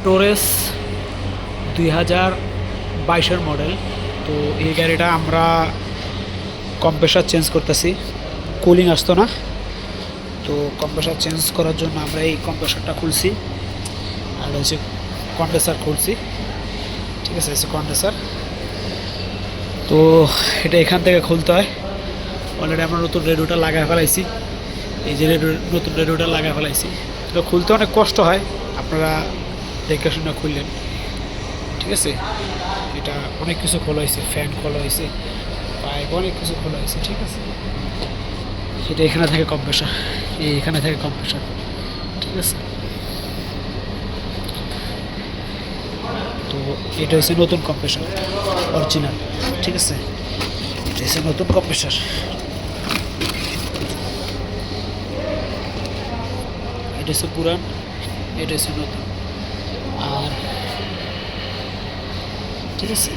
Torres 2022-এর model. তো এই গাড়িটা আমরা কম্প্রেসার চেঞ্জ করতেছি, কুলিং আসতো না, তো কম্প্রেসার চেঞ্জ করার জন্য আমরা এই কম্প্রেসারটা খুলছি, আর হচ্ছে কন্ডেন্সার খুলছি। ঠিক আছে, কন্ডেন্সার। তো এটা এখান থেকে খুলতে হয়। অলরেডি আমরা নতুন রেডিওটা লাগায় ফেলাইছি, এই যে নতুন রেডিওটা লাগায় ফেলাইছি। এটা খুলতে অনেক কষ্ট হয়, আপনারা দেখে শুনে খুললেন। ঠিক আছে, এটা অনেক কিছু খোলা হয়েছে, ফ্যান খোলা হয়েছে, পাইপ, অনেক কিছু খোলা হয়েছে। ঠিক আছে, এটা এখানে থাকে কম্প্রেসার, এখানে থাকে কম্প্রেসার। ঠিক আছে, তো এটা হচ্ছে নতুন কম্প্রেসার, অরিজিনাল। ঠিক আছে, এটা হচ্ছে নতুন কম্প্রেসার। এটা হচ্ছে পুরান, এটা হচ্ছে নতুন। আর ঠিক আছে,